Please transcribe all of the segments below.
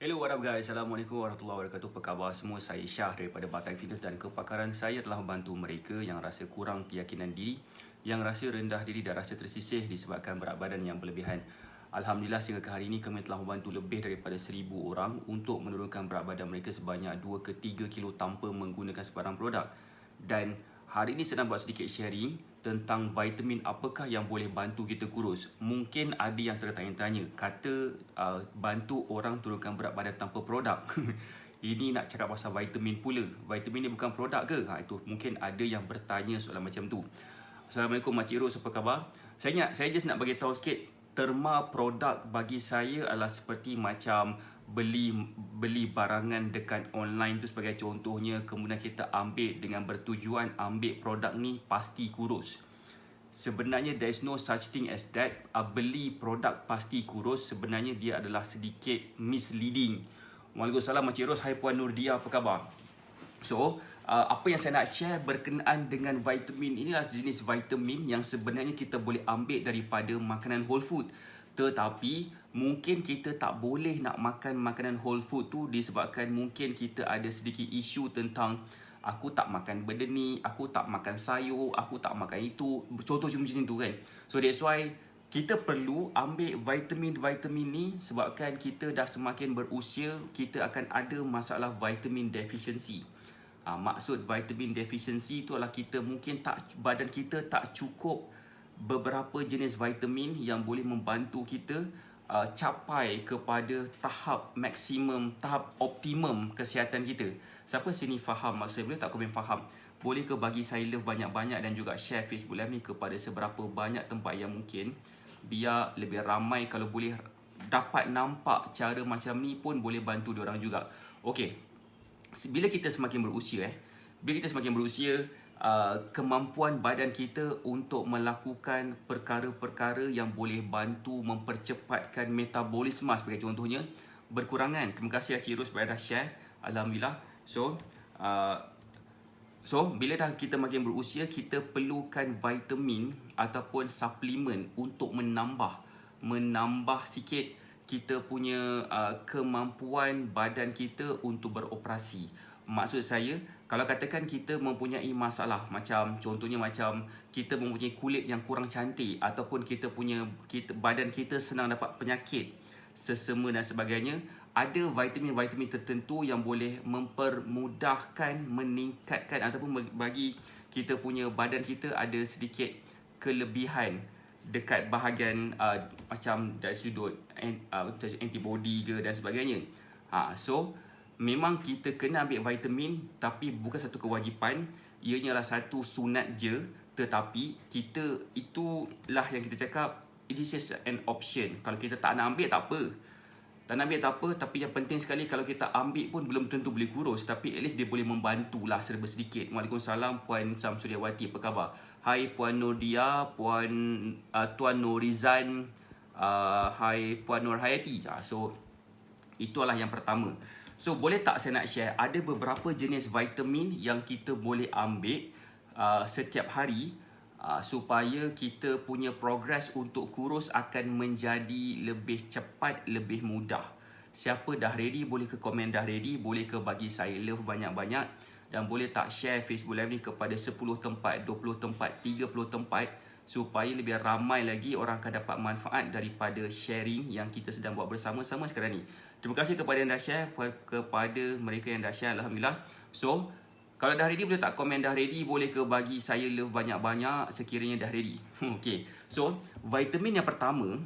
Hello, what up guys? Assalamualaikum warahmatullahi wabarakatuh. Apa khabar semua? Saya Syah daripada Batai Fitness, dan kepakaran saya telah membantu mereka yang rasa kurang keyakinan diri, yang rasa rendah diri dan rasa tersisih disebabkan berat badan yang berlebihan. Alhamdulillah, sehingga ke hari ini kami telah membantu lebih daripada 1000 orang untuk menurunkan berat badan mereka sebanyak 2 ke 3 kilo tanpa menggunakan sebarang produk. Dan hari ini saya nak buat sedikit sharing tentang vitamin apakah yang boleh bantu kita kurus. Mungkin ada yang tertanya-tanya, kata bantu orang turunkan berat badan tanpa produk. Ini nak cakap pasal vitamin pula. Vitamin ni bukan produk ke? Itu mungkin ada yang bertanya soalan macam tu. Assalamualaikum Makcik Ros, apa khabar? Saya just nak bagi tahu sikit, terma produk bagi saya adalah seperti macam beli barangan dekat online tu sebagai contohnya, kemudian kita ambil dengan bertujuan ambil produk ni pasti kurus. Sebenarnya there is no such thing as that. Beli produk pasti kurus, sebenarnya dia adalah sedikit misleading. Waalaikumsalam Makcik Ros, hai Puan Nurdia, apa khabar? So, apa yang saya nak share berkenaan dengan vitamin, inilah jenis vitamin yang sebenarnya kita boleh ambil daripada makanan whole food. Tetapi mungkin kita tak boleh nak makan makanan whole food tu disebabkan mungkin kita ada sedikit isu tentang aku tak makan benda ni, aku tak makan sayur, aku tak makan itu. Contoh macam tu kan. So that's why kita perlu ambil vitamin-vitamin ni sebabkan kita dah semakin berusia, kita akan ada masalah vitamin deficiency. Maksud vitamin deficiency tu adalah kita mungkin badan kita tak cukup beberapa jenis vitamin yang boleh membantu kita capai kepada tahap maksimum, tahap optimum kesihatan kita. Siapa sini faham maksud saya? Boleh tak komen faham? Boleh ke bagi saya love banyak-banyak dan juga share Facebook Live ni kepada seberapa banyak tempat yang mungkin, biar lebih ramai. Kalau boleh dapat nampak cara macam ni pun boleh bantu diorang juga. Okey, bila kita semakin berusia kemampuan badan kita untuk melakukan perkara-perkara yang boleh bantu mempercepatkan metabolisme sebagai contohnya berkurangan. Terima kasih Cik Ros dah share. Alhamdulillah. So bila dah kita makin berusia, kita perlukan vitamin ataupun suplemen untuk menambah sikit kita punya kemampuan badan kita untuk beroperasi. Maksud saya, kalau katakan kita mempunyai masalah, macam contohnya macam kita mempunyai kulit yang kurang cantik, ataupun badan kita senang dapat penyakit, sesama dan sebagainya, ada vitamin-vitamin tertentu yang boleh mempermudahkan, meningkatkan ataupun bagi kita punya badan kita ada sedikit kelebihan dekat bahagian macam dari sudut antibody ke dan sebagainya. So memang kita kena ambil vitamin, tapi bukan satu kewajipan. Ianya adalah satu sunat je. Tetapi itulah yang kita cakap, it is an option. Kalau kita tak nak ambil, tak apa. Tapi yang penting sekali, kalau kita ambil pun belum tentu boleh kurus, tapi at least dia boleh membantulah serba sedikit. Waalaikumsalam Puan Samsudiawati, apa khabar? Hai Puan Nurdia, Tuan Nurizan, hai Puan Nur Hayati. So itulah yang pertama. So boleh tak saya nak share, ada beberapa jenis vitamin yang kita boleh ambil setiap hari supaya kita punya progres untuk kurus akan menjadi lebih cepat, lebih mudah. Siapa dah ready boleh ke komen dah ready, boleh ke bagi saya love banyak-banyak, dan boleh tak share Facebook Live ni kepada 10 tempat, 20 tempat, 30 tempat, supaya lebih ramai lagi orang akan dapat manfaat daripada sharing yang kita sedang buat bersama-sama sekarang ni. Terima kasih kepada yang dah share, kepada mereka yang dah share, Alhamdulillah. So kalau dah ready boleh tak komen dah ready, boleh ke bagi saya love banyak-banyak sekiranya dah ready. Okay, so vitamin yang pertama,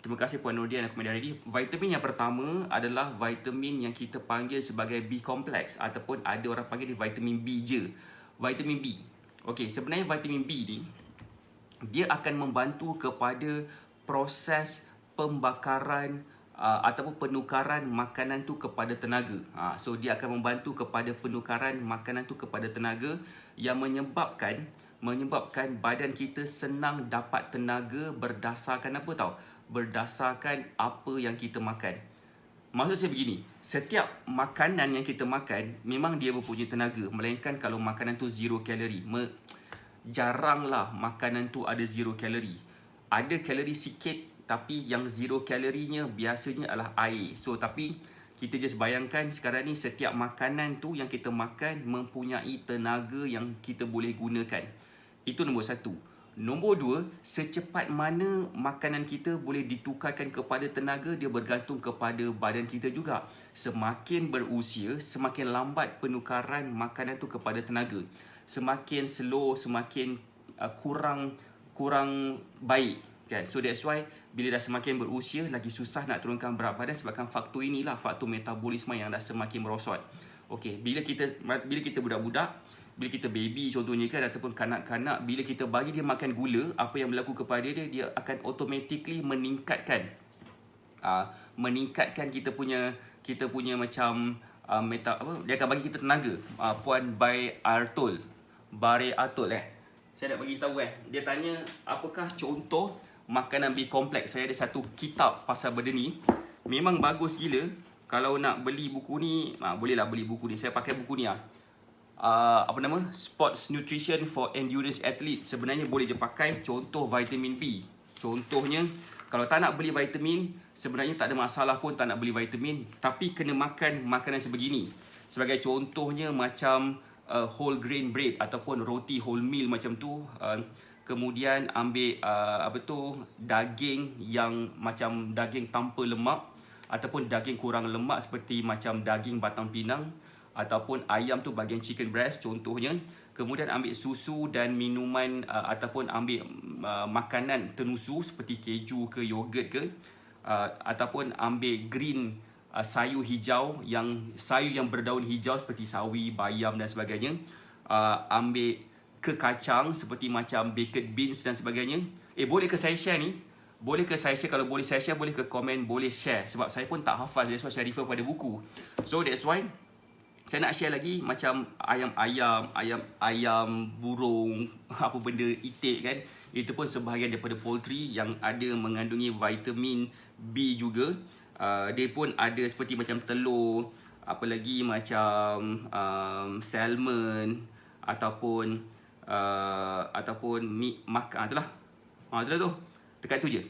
terima kasih Puan Nurdia yang komen dah ready. Vitamin yang pertama adalah vitamin yang kita panggil sebagai B complex, ataupun ada orang panggil dia vitamin B je. Vitamin B. Okay, sebenarnya vitamin B ni dia akan membantu kepada proses pembakaran ataupun penukaran makanan tu kepada tenaga. So dia akan membantu kepada penukaran makanan tu kepada tenaga, yang menyebabkan badan kita senang dapat tenaga berdasarkan apa tahu? Berdasarkan apa yang kita makan. Maksud saya begini, setiap makanan yang kita makan memang dia mempunyai tenaga, melainkan kalau makanan tu zero kalori. Jaranglah makanan tu ada zero kalori. Ada kalori sikit, tapi yang zero kalorinya biasanya adalah air. So tapi Kita just bayangkan sekarang ni setiap makanan tu yang kita makan mempunyai tenaga yang kita boleh gunakan. Itu nombor satu. Nombor dua, secepat mana makanan kita boleh ditukarkan kepada tenaga, dia bergantung kepada badan kita juga. Semakin berusia, semakin lambat penukaran makanan tu kepada tenaga. Semakin slow, semakin kurang baik kan. So that's why bila dah semakin berusia lagi susah nak turunkan berat badan sebabkan faktor inilah, faktor metabolisme yang dah semakin merosot. Okey, bila kita budak-budak, bila kita baby contohnya kan, ataupun kanak-kanak, bila kita bagi dia makan gula, apa yang berlaku kepada dia, dia akan automatically meningkatkan kita punya macam dia akan bagi kita tenaga. Puan Bare Atul saya nak bagi tahu dia tanya apakah contoh makanan B kompleks. Saya ada satu kitab pasal benda ni. Memang bagus gila. Kalau nak beli buku ni, bolehlah beli buku ni. Saya pakai buku ni Sports Nutrition for Endurance Athlete. Sebenarnya boleh je pakai contoh vitamin B. Contohnya, kalau tak nak beli vitamin, sebenarnya tak ada masalah pun tak nak beli vitamin, tapi kena makan makanan sebegini. Sebagai contohnya macam whole grain bread ataupun roti wholemeal macam tu. Kemudian ambil daging yang macam daging tanpa lemak ataupun daging kurang lemak seperti macam daging batang pinang, ataupun ayam tu bahagian chicken breast contohnya. Kemudian ambil susu dan minuman ataupun ambil makanan tenusu seperti keju ke yogurt ke, ataupun ambil green sayur hijau, sayur yang berdaun hijau seperti sawi, bayam dan sebagainya. Ambil ke kacang seperti macam baked beans dan sebagainya. Boleh ke saya share ni? Boleh ke saya share? Kalau boleh saya share, boleh ke komen, boleh share. Sebab saya pun tak hafal, that's why saya refer pada buku. So that's why saya nak share lagi macam ayam burung, apa benda itik kan. Itu pun sebahagian daripada poultry yang ada mengandungi vitamin B juga. Dia pun ada seperti macam telur, apa lagi macam salmon ataupun meat makan. Itulah tu. Dekat tu je.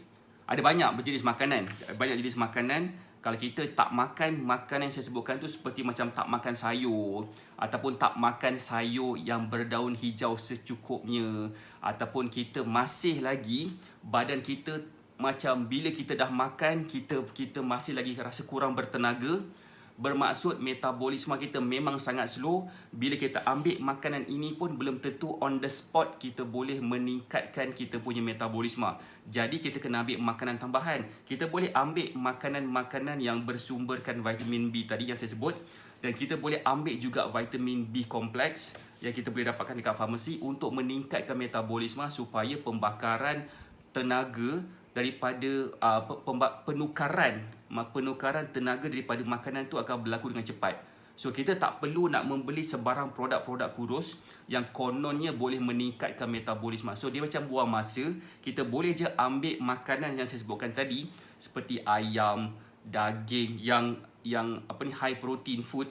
Ada banyak berjenis makanan. Banyak jenis makanan. Kalau kita tak makan makanan yang saya sebutkan tu, seperti macam tak makan sayur, ataupun tak makan sayur yang berdaun hijau secukupnya, ataupun kita masih lagi badan kita macam bila kita dah makan, kita masih lagi rasa kurang bertenaga, bermaksud metabolisme kita memang sangat slow. Bila kita ambil makanan ini pun belum tentu on the spot kita boleh meningkatkan kita punya metabolisme. Jadi kita kena ambil makanan tambahan. Kita boleh ambil makanan-makanan yang bersumberkan vitamin B tadi yang saya sebut, dan kita boleh ambil juga vitamin B kompleks yang kita boleh dapatkan dekat farmasi untuk meningkatkan metabolisme supaya pembakaran tenaga daripada penukaran tenaga daripada makanan tu akan berlaku dengan cepat. So kita tak perlu nak membeli sebarang produk-produk kurus yang kononnya boleh meningkatkan metabolisme. So dia macam buang masa. Kita boleh je ambil makanan yang saya sebutkan tadi seperti ayam, daging yang high protein food,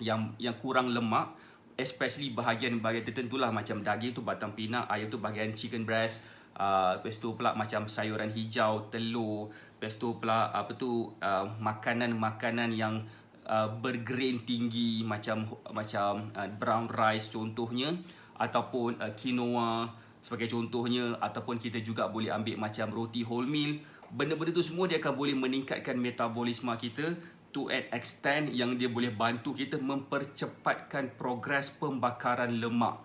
yang kurang lemak, especially bahagian-bahagian tertentulah macam daging tu batang pinang, ayam tu bahagian chicken breast. Lepas tu pula macam sayuran hijau, telur. Lepas tu pula makanan-makanan yang bergrain tinggi macam brown rice contohnya, ataupun quinoa sebagai contohnya, ataupun kita juga boleh ambil macam roti wholemeal. Benda-benda tu semua dia akan boleh meningkatkan metabolisme kita to an extent yang dia boleh bantu kita mempercepatkan progres pembakaran lemak.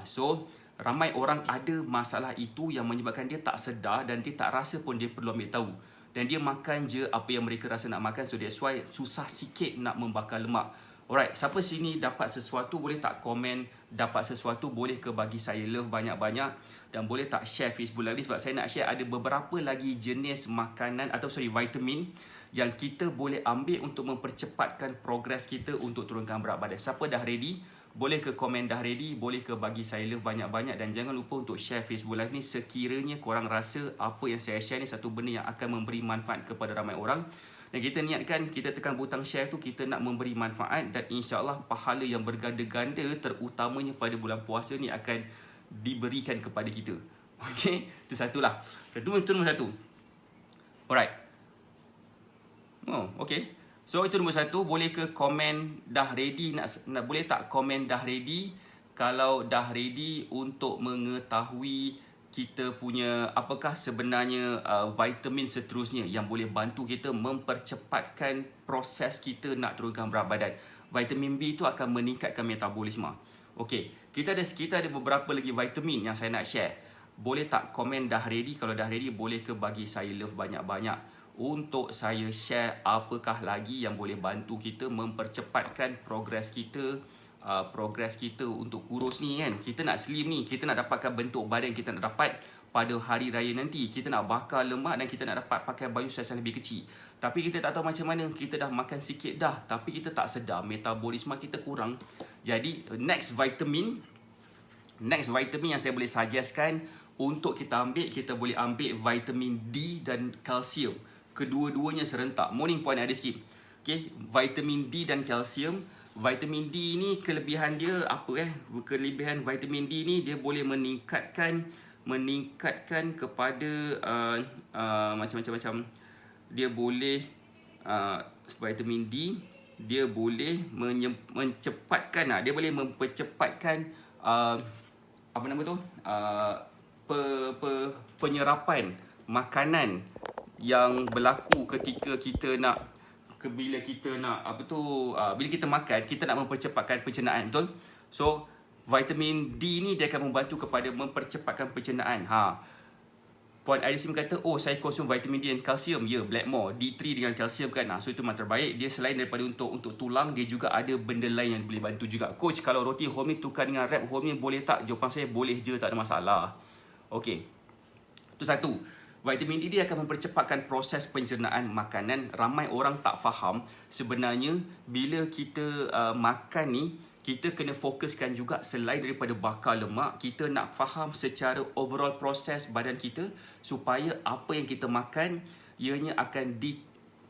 So ramai orang ada masalah itu yang menyebabkan dia tak sedar dan dia tak rasa pun dia perlu ambil tahu. Dan dia makan je apa yang mereka rasa nak makan. So that's why susah sikit nak membakar lemak. Alright, siapa sini dapat sesuatu boleh tak komen, dapat sesuatu boleh ke bagi saya love banyak-banyak, dan boleh tak share Facebook Live ni sebab saya nak share ada beberapa lagi jenis makanan vitamin yang kita boleh ambil untuk mempercepatkan progres kita untuk turunkan berat badan. Siapa dah ready? Boleh ke komen dah ready, boleh ke bagi saya love banyak-banyak, dan jangan lupa untuk share Facebook Live ni sekiranya korang rasa apa yang saya share ni satu benda yang akan memberi manfaat kepada ramai orang. Dan kita niatkan, kita tekan butang share tu, kita nak memberi manfaat, dan insyaAllah pahala yang berganda-ganda terutamanya pada bulan puasa ni akan diberikan kepada kita. Okay, itu satulah. Itu nombor satu. Alright. Okay. So itu nombor 1. Boleh ke komen dah ready? Boleh tak komen dah ready? Kalau dah ready untuk mengetahui kita punya apakah sebenarnya vitamin seterusnya yang boleh bantu kita mempercepatkan proses kita nak turunkan berat badan. Vitamin B itu akan meningkatkan metabolisme. Okey, kita ada beberapa lagi vitamin yang saya nak share. Boleh tak komen dah ready? Kalau dah ready, boleh ke bagi saya love banyak-banyak untuk saya share apakah lagi yang boleh bantu kita mempercepatkan progres kita untuk kurus ni kan. Kita nak slim ni, kita nak dapatkan bentuk badan kita nak dapat pada hari raya nanti. Kita nak bakar lemak dan kita nak dapat pakai baju saiz yang lebih kecil. Tapi kita tak tahu macam mana. Kita dah makan sikit dah, tapi kita tak sedar metabolisme kita kurang. Jadi next vitamin yang saya boleh suggestkan untuk kita ambil, kita boleh ambil vitamin D dan kalsium. Kedua-duanya serentak. Morning point ada sikit. Okay, vitamin D dan kalsium. Vitamin D ni kelebihan dia apa Kelebihan vitamin D ni dia boleh meningkatkan kepada macam-macam. Dia boleh vitamin D dia boleh mencepatkan dia boleh mempercepatkan apa nama tu? Penyerapan makanan yang berlaku ketika kita nak bila kita makan, kita nak mempercepatkan pencernaan, betul? So vitamin D ni dia akan membantu kepada mempercepatkan pencernaan. Puan Alisim kata, saya konsum vitamin D dan kalsium. Ya, Blackmore, D3 dengan kalsium kan. So itu memang terbaik. Dia selain daripada untuk tulang, dia juga ada benda lain yang boleh bantu juga. Coach, kalau roti wholemeal tukar dengan wrap wholemeal boleh tak? Jawapan saya boleh je, tak ada masalah. Okey. Itu satu. Vitamin D dia akan mempercepatkan proses pencernaan makanan. Ramai orang tak faham sebenarnya bila kita makan ni, kita kena fokuskan juga selain daripada bakar lemak, kita nak faham secara overall proses badan kita supaya apa yang kita makan ianya akan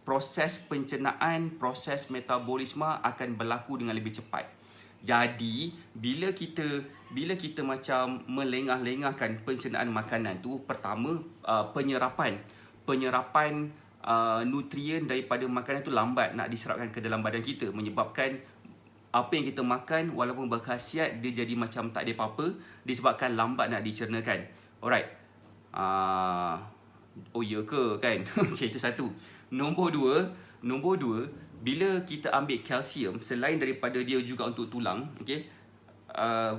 proses pencernaan, proses metabolisme akan berlaku dengan lebih cepat. Jadi bila kita macam melengah-lengahkan pencernaan makanan tu, pertama penyerapan nutrien daripada makanan tu lambat nak diserapkan ke dalam badan kita, menyebabkan apa yang kita makan walaupun berkhasiat dia jadi macam tak ada apa-apa disebabkan lambat nak dicernakan. Alright. Ya ke kan? Okay, itu satu. Nombor dua, bila kita ambil kalsium, selain daripada dia juga untuk tulang, okay,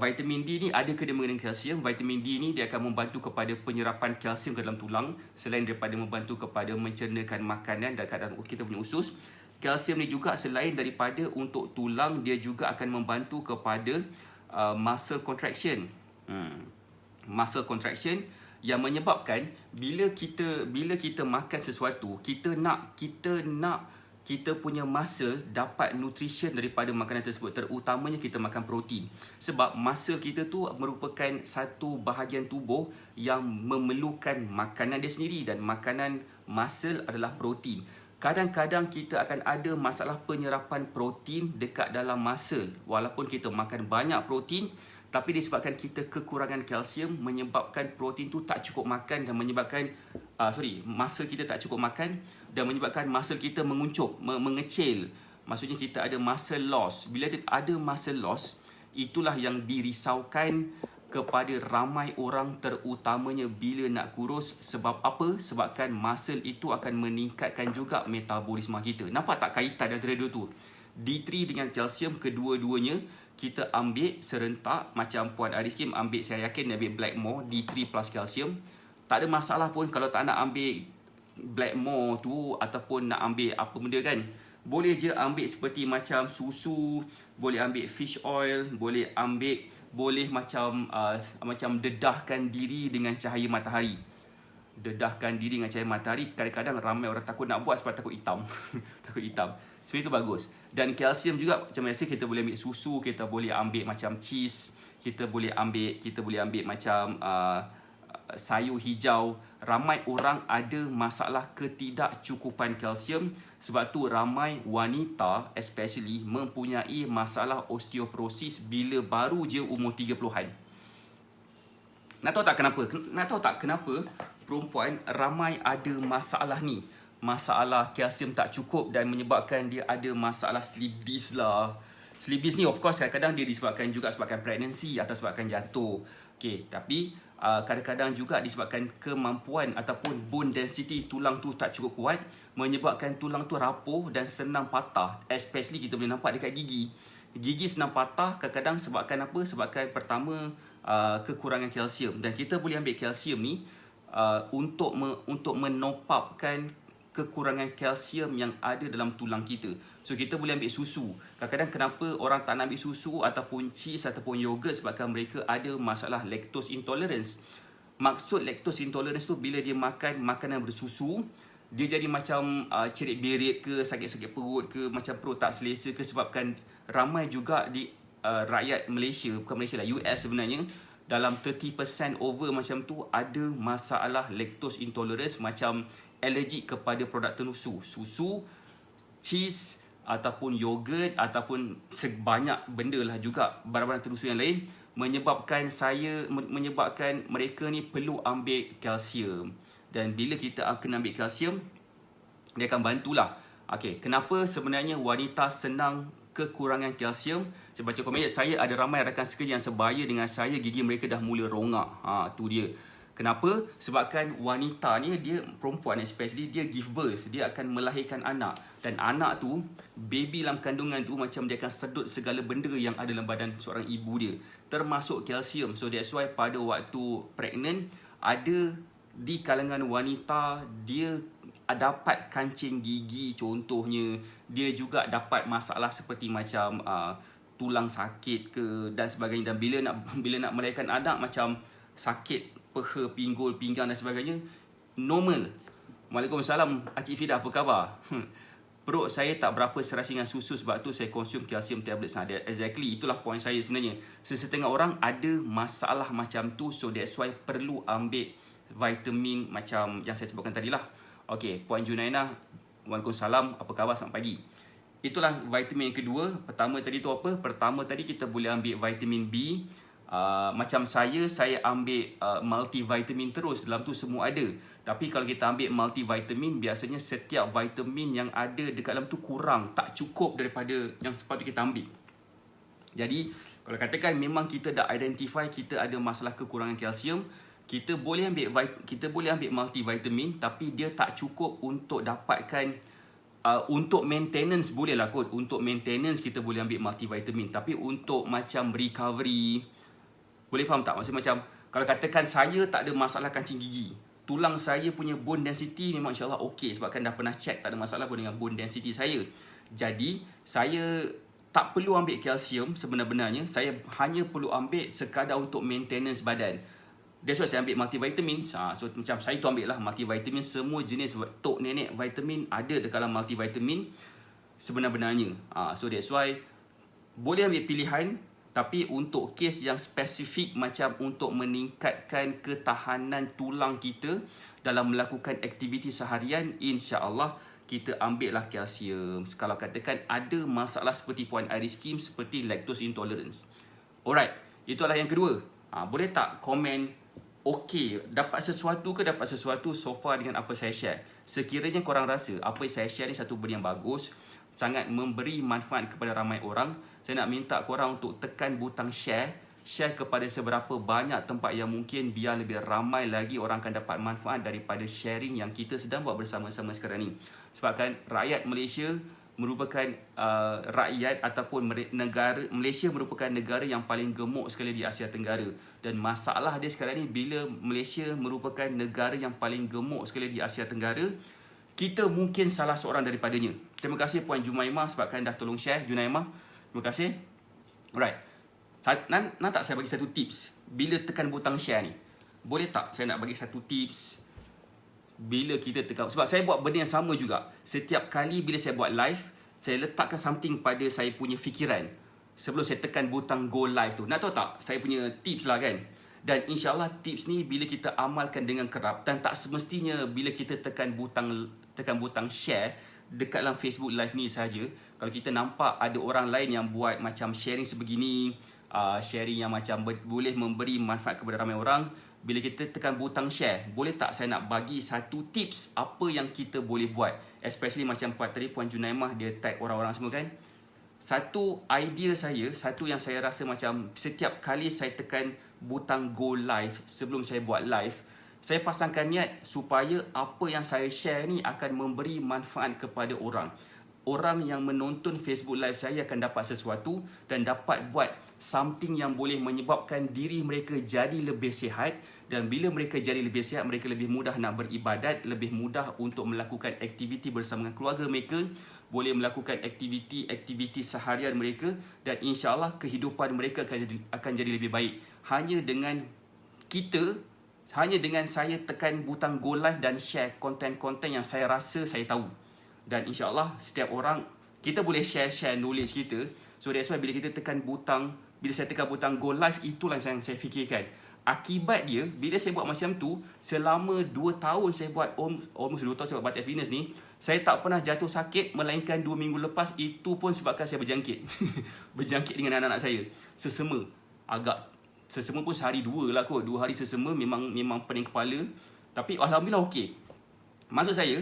vitamin D ni ada kena dengan kalsium. Vitamin D ni dia akan membantu kepada penyerapan kalsium ke dalam tulang, selain daripada membantu kepada mencernakan makanan dan keadaan kita punya usus. Kalsium ni juga selain daripada untuk tulang, dia juga akan membantu kepada muscle contraction. Muscle contraction yang menyebabkan bila kita makan sesuatu, kita nak kita punya muscle dapat nutrition daripada makanan tersebut, terutamanya kita makan protein. Sebab muscle kita tu merupakan satu bahagian tubuh yang memerlukan makanan dia sendiri, dan makanan muscle adalah protein. Kadang-kadang kita akan ada masalah penyerapan protein dekat dalam muscle. Walaupun kita makan banyak protein, tapi disebabkan kita kekurangan kalsium, menyebabkan protein tu tak cukup makan dan menyebabkan muscle kita tak cukup makan dan menyebabkan muscle kita menguncup, mengecil. Maksudnya kita ada muscle loss. Bila ada muscle loss, itulah yang dirisaukan kepada ramai orang, terutamanya bila nak kurus. Sebab apa? Sebabkan muscle itu akan meningkatkan juga metabolisme kita. Nampak tak kaitan antara dua tu? D3 dengan kalsium, kedua-duanya kita ambil serentak. Macam Puan Ariskim ambil, saya yakin ambil Blackmore D3 plus kalsium. Tak ada masalah pun kalau tak nak ambil Blackmore tu ataupun nak ambil apa benda kan. Boleh je ambil seperti macam susu, boleh ambil fish oil, boleh macam dedahkan diri dengan cahaya matahari. Dedahkan diri dengan cahaya matahari. Kadang-kadang ramai orang takut nak buat sebab takut hitam. Takut hitam. So itu bagus. Dan kalsium juga macam biasa, kita boleh ambil susu, kita boleh ambil macam cheese, kita boleh ambil macam sayur hijau. Ramai orang ada masalah ketidakcukupan kalsium. Sebab tu ramai wanita especially mempunyai masalah osteoporosis bila baru je umur 30-an. Nak tahu tak kenapa perempuan ramai ada masalah ni? masalah kalsium tak cukup dan menyebabkan dia ada masalah sleep disc lah. Sleep disc ni of course kadang-kadang dia disebabkan juga sebabkan pregnancy atau sebabkan jatuh. Okay, tapi kadang-kadang juga disebabkan kemampuan ataupun bone density tulang tu tak cukup kuat, menyebabkan tulang tu rapuh dan senang patah. Especially kita boleh nampak dekat gigi. Gigi senang patah kadang-kadang sebabkan apa? Sebabkan pertama kekurangan kalsium. Dan kita boleh ambil kalsium ni untuk menopapkan kekurangan kalsium yang ada dalam tulang kita. So kita boleh ambil susu. Kadang-kadang kenapa orang tak nak ambil susu ataupun cheese ataupun yogurt, sebabkan mereka ada masalah lactose intolerance. Maksud lactose intolerance tu bila dia makan makanan bersusu, dia jadi macam cerit berit ke, sakit-sakit perut ke, macam perut tak selesa ke, sebabkan ramai juga di rakyat Malaysia, bukan Malaysia lah, US sebenarnya, dalam 30% over macam tu ada masalah lactose intolerance, macam allergic kepada produk tersusu, susu, cheese ataupun yogurt ataupun sebanyak benda lah juga barang-barang tersusu yang lain, menyebabkan mereka ni perlu ambil kalsium. Dan bila kita akan ambil kalsium, dia akan bantulah. Okay, kenapa sebenarnya wanita senang kekurangan kalsium? Saya baca komen, saya ada ramai rakan sekerja yang sebaya dengan saya, gigi mereka dah mula rongak. Tu dia. Kenapa? Sebabkan wanita ni, dia perempuan especially, dia give birth, dia akan melahirkan anak. Dan anak tu, baby dalam kandungan tu, macam dia akan sedut segala benda yang ada dalam badan seorang ibu dia, termasuk kalsium. So that's why pada waktu pregnant, ada di kalangan wanita, dia dapat kancing gigi contohnya. Dia juga dapat masalah seperti macam tulang sakit ke dan sebagainya. Dan bila nak melahirkan anak, macam sakit peha, pinggul, pinggang dan sebagainya, normal. Waalaikumsalam Acik Fidah, apa khabar? Perut saya tak berapa serasi dengan susu, sebab tu saya konsum kalsium tablet sahaja. Exactly, itulah point saya sebenarnya. Sesetengah orang ada masalah macam tu, so that's why perlu ambil vitamin macam yang saya sebutkan tadi lah. Okay, Puan Junaina, Waalaikumsalam, apa khabar, selamat pagi. Itulah vitamin yang kedua. Pertama tadi tu apa? Pertama tadi kita boleh ambil vitamin B. Macam saya ambil multivitamin terus, dalam tu semua ada. Tapi kalau kita ambil multivitamin, biasanya setiap vitamin yang ada dekat dalam tu kurang, tak cukup daripada yang sepatutnya kita ambil. Jadi kalau katakan memang kita dah identify kita ada masalah kekurangan kalsium, kita boleh ambil multivitamin, tapi dia tak cukup untuk dapatkan untuk maintenance boleh lah kot. Untuk maintenance kita boleh ambil multivitamin, tapi untuk macam recovery, boleh faham tak? Maksudnya macam kalau katakan saya tak ada masalah kancing gigi, tulang saya punya bone density memang insyaAllah okey, sebabkan dah pernah check, tak ada masalah pun dengan bone density saya. Jadi saya tak perlu ambil kalsium sebenarnya, saya hanya perlu ambil sekadar untuk maintenance badan. That's why saya ambil multivitamin. So macam saya tu ambil lah multivitamin, semua jenis tok nenek vitamin ada dekat dalam multivitamin sebenarnya. So that's why boleh ambil pilihan, tapi untuk kes yang spesifik macam untuk meningkatkan ketahanan tulang kita dalam melakukan aktiviti seharian, insya-Allah kita ambil lah kalsium. Kalau katakan ada masalah seperti Puan Iris Kim, seperti lactose intolerance. Alright, itulah yang kedua. Boleh tak komen okey, dapat sesuatu ke dapat sesuatu so far dengan apa saya share? Sekiranya korang rasa apa yang saya share ni satu benda yang bagus, sangat memberi manfaat kepada ramai orang, saya nak minta korang untuk tekan butang share kepada seberapa banyak tempat yang mungkin, biar lebih ramai lagi orang akan dapat manfaat daripada sharing yang kita sedang buat bersama-sama sekarang ni. Sebabkan rakyat Malaysia merupakan rakyat ataupun negara, Malaysia merupakan negara yang paling gemuk sekali di Asia Tenggara. Dan masalah dia sekarang ni, bila Malaysia merupakan negara yang paling gemuk sekali di Asia Tenggara, kita mungkin salah seorang daripadanya. Terima kasih Puan Jumaimah sebabkan dah tolong share. Junaimah, terima kasih. Alright, nak tak saya bagi satu tips bila tekan butang share ni? Boleh tak saya nak bagi satu tips bila kita tekan? Sebab saya buat benda yang sama juga. Setiap kali bila saya buat live, saya letakkan something pada saya punya fikiran sebelum saya tekan butang go live tu. Nak tahu tak saya punya tips lah kan? Dan insyaAllah tips ni bila kita amalkan dengan kerap, dan tak semestinya bila kita tekan butang share dekat dalam Facebook live ni saja. Kalau kita nampak ada orang lain yang buat macam sharing sebegini, sharing yang macam boleh memberi manfaat kepada ramai orang, bila kita tekan butang share, boleh tak saya nak bagi satu tips apa yang kita boleh buat, especially macam tadi Puan Junaimah dia tag orang-orang semua kan. Satu idea saya, satu yang saya rasa macam setiap kali saya tekan butang go live, sebelum saya buat live, saya pasangkan niat supaya apa yang saya share ni akan memberi manfaat kepada orang. Orang yang menonton Facebook Live saya akan dapat sesuatu dan dapat buat something yang boleh menyebabkan diri mereka jadi lebih sihat. Dan bila mereka jadi lebih sihat, mereka lebih mudah nak beribadat, lebih mudah untuk melakukan aktiviti bersama dengan keluarga mereka, boleh melakukan aktiviti seharian mereka, dan insya-Allah kehidupan mereka akan jadi lebih baik. Hanya dengan saya tekan butang go live dan share konten-konten yang saya rasa saya tahu. Dan insya-Allah setiap orang, kita boleh share knowledge kita. So that's why bila saya tekan butang go live, itulah yang saya fikirkan. Akibat dia, bila saya buat macam tu, selama 2 tahun saya buat, almost 2 tahun saya buat Batik Fitness ni, saya tak pernah jatuh sakit, melainkan 2 minggu lepas, itu pun sebabkan saya berjangkit. Berjangkit dengan anak-anak saya. Sesama. Sesama pun sehari 2 lah kot. 2 hari sesama memang pening kepala. Tapi Alhamdulillah okey. Maksud saya,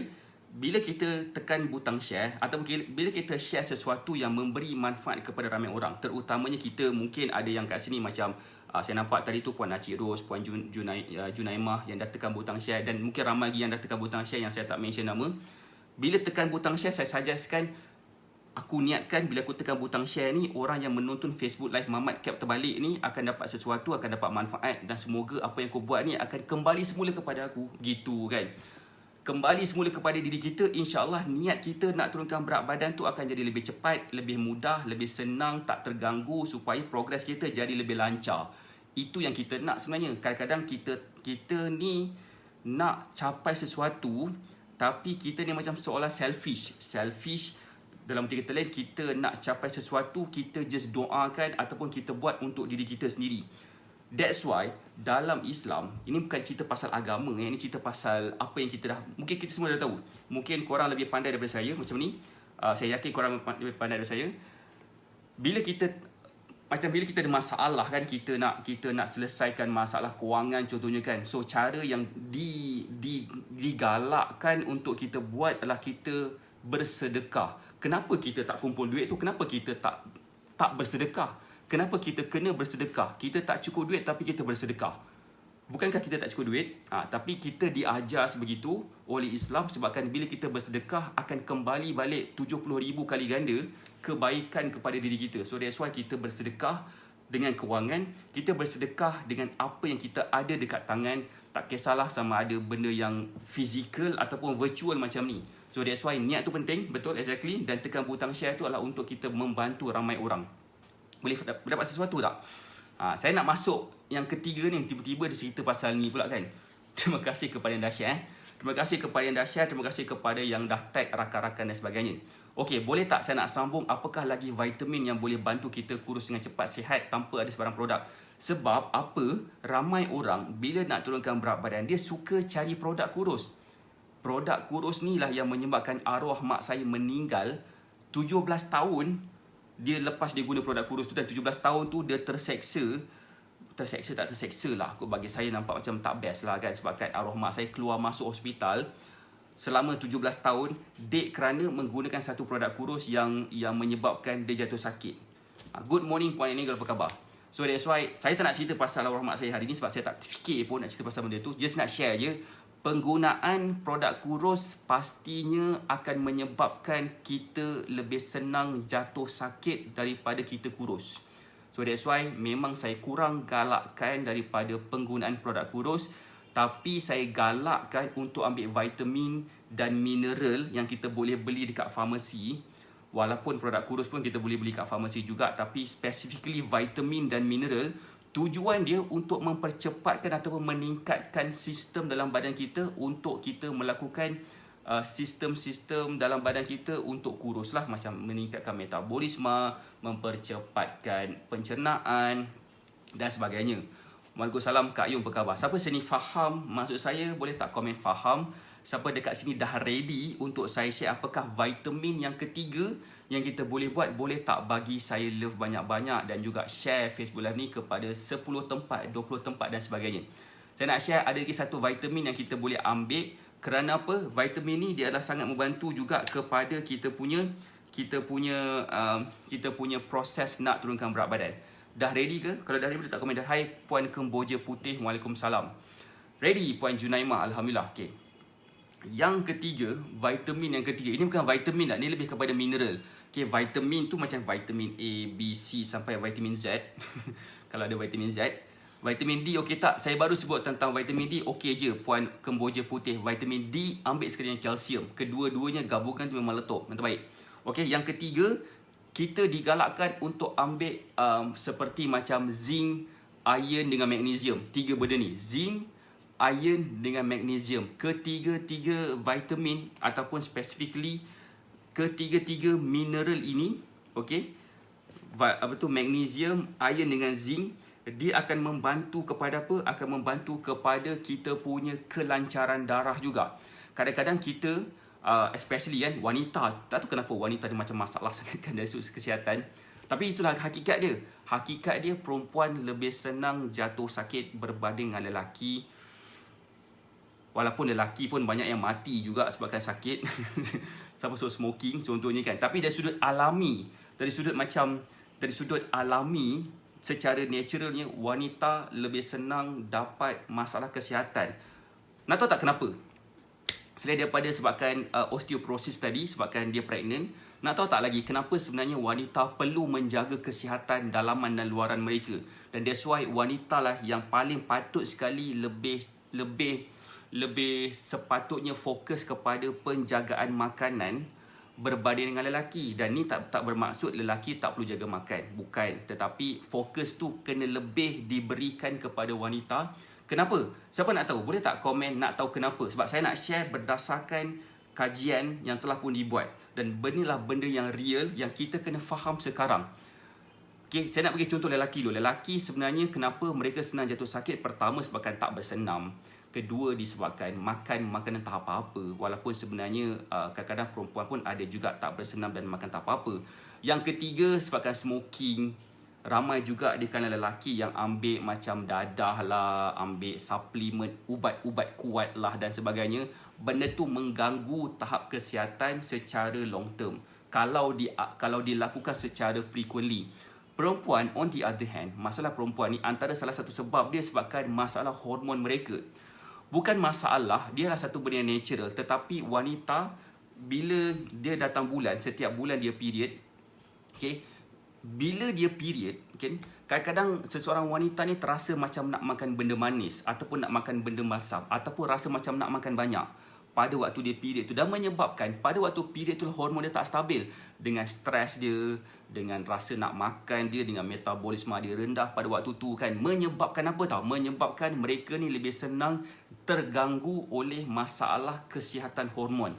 bila kita tekan butang share ataupun bila kita share sesuatu yang memberi manfaat kepada ramai orang, terutamanya kita mungkin ada yang kat sini macam saya nampak tadi tu Puan Acik Ros, Puan Junaimah yang dah tekan butang share, dan mungkin ramai lagi yang dah tekan butang share yang saya tak mention nama. Bila tekan butang share, saya suggestkan, aku niatkan bila aku tekan butang share ni, orang yang menonton Facebook Live Mamat Cap Terbalik ni akan dapat sesuatu, akan dapat manfaat, dan semoga apa yang aku buat ni akan kembali semula kepada aku. Gitu kan. Kembali semula kepada diri kita, insya-Allah niat kita nak turunkan berat badan tu akan jadi lebih cepat, lebih mudah, lebih senang, tak terganggu, supaya progres kita jadi lebih lancar. Itu yang kita nak sebenarnya. Kadang-kadang kita ni nak capai sesuatu, tapi kita ni macam seolah selfish. Dalam arti kata lain, kita nak capai sesuatu, kita just doakan ataupun kita buat untuk diri kita sendiri. That's why dalam Islam, ini bukan cerita pasal agama, ini cerita pasal apa yang kita mungkin kita semua dah tahu. Mungkin korang lebih pandai daripada saya macam ni. Saya yakin korang lebih pandai daripada saya. Bila kita ada masalah kan, kita nak selesaikan masalah kewangan contohnya kan. So cara yang digalakkan untuk kita buat adalah kita bersedekah. Kenapa kita tak kumpul duit tu? Kenapa kita tak bersedekah? Kenapa kita kena bersedekah? Kita tak cukup duit tapi kita bersedekah. Bukankah kita tak cukup duit? Tapi kita diajar sebegitu oleh Islam, sebabkan bila kita bersedekah akan kembali balik 70,000 kali ganda kebaikan kepada diri kita. So that's why kita bersedekah dengan kewangan, kita bersedekah dengan apa yang kita ada dekat tangan. Tak kisahlah sama ada benda yang fizikal ataupun virtual macam ni. So that's why niat tu penting, betul, exactly. Dan tekan butang share tu adalah untuk kita membantu ramai orang. Boleh dapat sesuatu tak? Saya nak masuk yang ketiga ni, tiba-tiba dia cerita pasal ni pula kan. Terima kasih kepada yang dah share. Terima kasih kepada yang dah share. Terima kasih kepada yang dah tag rakan-rakan dan sebagainya. Okey, boleh tak saya nak sambung apakah lagi vitamin yang boleh bantu kita kurus dengan cepat, sihat tanpa ada sebarang produk? Sebab apa? Ramai orang bila nak turunkan berat badan, dia suka cari produk kurus. Produk kurus ni lah yang menyebabkan arwah mak saya meninggal 17 tahun. Dia lepas dia guna produk kurus tu, dan 17 tahun tu dia terseksa lah. Bagi saya nampak macam tak best lah kan, sebabkan arwah mak saya keluar masuk hospital selama 17 tahun dek kerana menggunakan satu produk kurus yang menyebabkan dia jatuh sakit. Good morning Puan Enigel, apa khabar? So that's why saya tak nak cerita pasal arwah mak saya hari ni, sebab saya tak fikir pun nak cerita pasal benda tu. Just nak share je, penggunaan produk kurus pastinya akan menyebabkan kita lebih senang jatuh sakit daripada kita kurus. So that's why memang saya kurang galakkan daripada penggunaan produk kurus, tapi saya galakkan untuk ambil vitamin dan mineral yang kita boleh beli dekat farmasi. Walaupun produk kurus pun kita boleh beli kat farmasi juga, tapi specifically vitamin dan mineral, tujuan dia untuk mempercepatkan ataupun meningkatkan sistem dalam badan kita, untuk kita melakukan sistem-sistem dalam badan kita untuk kurus lah, macam meningkatkan metabolisme, mempercepatkan pencernaan dan sebagainya. Waalaikumsalam Kak Yung, apa khabar? Siapa sini faham maksud saya, boleh tak komen faham? Siapa dekat sini dah ready untuk saya share apakah vitamin yang ketiga yang kita boleh buat? Boleh tak bagi saya love banyak-banyak dan juga share Facebook Live ni kepada 10 tempat, 20 tempat dan sebagainya. Saya nak share ada lagi satu vitamin yang kita boleh ambil. Kerana apa? Vitamin ni dia adalah sangat membantu juga kepada kita punya proses nak turunkan berat badan. Dah ready ke? Kalau dah ready boleh tak komen dah. Hai Puan Kemboja Putih, Waalaikumsalam. Ready Puan Junaimah, Alhamdulillah. Okay. Yang ketiga, vitamin yang ketiga. Ini bukan vitamin lah, ni lebih kepada mineral. Okay, vitamin tu macam vitamin A, B, C sampai vitamin Z. Kalau ada vitamin Z. Vitamin D okey tak? Saya baru sebut tentang vitamin D, okey je Puan Kemboja Putih. Vitamin D ambil sekali dengan kalsium. Kedua-duanya gabungan tu memang letup. Memang terbaik. Okey, yang ketiga, kita digalakkan untuk ambil seperti macam zinc, iron dengan magnesium. Tiga benda ni. Zinc, iron dengan magnesium. Ketiga-tiga vitamin ataupun specifically ketiga-tiga mineral ini, okey, magnesium, iron dengan zinc, dia akan membantu kepada apa? Akan membantu kepada kita punya kelancaran darah juga. Kadang-kadang kita, especially kan wanita, tak tahu kenapa wanita ada macam masalah sangat kan dari sudut kesihatan. Tapi itulah hakikat dia. Hakikat dia perempuan lebih senang jatuh sakit berbanding dengan lelaki. Walaupun lelaki pun banyak yang mati juga sebabkan sakit. Sampai smoking contohnya kan. Tapi dari sudut alami, dari sudut alami, secara naturalnya wanita lebih senang dapat masalah kesihatan. Nak tahu tak kenapa? Selain daripada sebabkan osteoporosis tadi, sebabkan dia pregnant, nak tahu tak lagi kenapa sebenarnya wanita perlu menjaga kesihatan dalaman dan luaran mereka. Dan that's why wanita lah yang paling patut sekali lebih sepatutnya fokus kepada penjagaan makanan berbanding dengan lelaki. Dan ni tak bermaksud lelaki tak perlu jaga makan, bukan. Tetapi fokus tu kena lebih diberikan kepada wanita. Kenapa? Siapa nak tahu? Boleh tak komen nak tahu kenapa? Sebab saya nak share berdasarkan kajian yang telah pun dibuat. Dan benda yang real yang kita kena faham sekarang. Okay, saya nak bagi contoh lelaki dulu. Lelaki sebenarnya kenapa mereka senang jatuh sakit? Pertama sebabkan tak bersenam. Kedua disebabkan makan makanan tak apa-apa. Walaupun sebenarnya kadang-kadang perempuan pun ada juga tak bersenam dan makan tak apa-apa. Yang ketiga sebabkan smoking. Ramai juga di kalangan lelaki yang ambil macam dadah lah, ambil suplemen, ubat-ubat kuat lah dan sebagainya. Benda tu mengganggu tahap kesihatan secara long term. Kalau dilakukan secara frequently. Perempuan on the other hand, masalah perempuan ni antara salah satu sebab dia sebabkan masalah hormon mereka. Bukan masalah, dia adalah satu benda yang natural. Tetapi wanita, bila dia datang bulan, setiap bulan dia period, okay, bila dia period, okay, kadang-kadang seseorang wanita ni terasa macam nak makan benda manis, ataupun nak makan benda masam, ataupun rasa macam nak makan banyak pada waktu dia period tu. Dan menyebabkan pada waktu period tu hormon dia tak stabil. Dengan stres dia, dengan rasa nak makan dia, dengan metabolisme dia rendah pada waktu tu kan. Menyebabkan apa tau? Menyebabkan mereka ni lebih senang terganggu oleh masalah kesihatan hormon.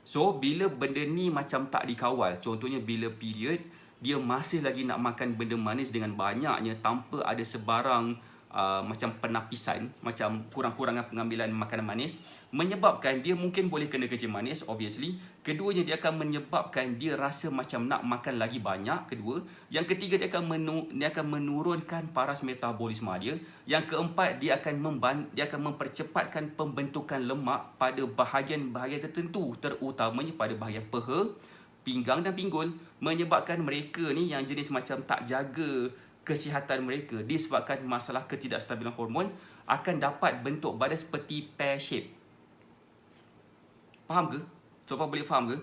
So, bila benda ni macam tak dikawal, contohnya bila period, dia masih lagi nak makan benda manis dengan banyaknya tanpa ada sebarang macam penapisan, macam kurang-kurangan pengambilan makanan manis, menyebabkan dia mungkin boleh kena kencing manis, obviously. Keduanya, dia akan menyebabkan dia rasa macam nak makan lagi banyak, kedua. Yang ketiga, dia akan menurunkan paras metabolisme dia. Yang keempat, dia akan mempercepatkan pembentukan lemak pada bahagian-bahagian tertentu, terutamanya pada bahagian peha, pinggang dan pinggul, menyebabkan mereka ni yang jenis macam tak jaga kesihatan mereka disebabkan masalah ketidakstabilan hormon akan dapat bentuk badan seperti pear shape. Faham ke? So far boleh faham ke?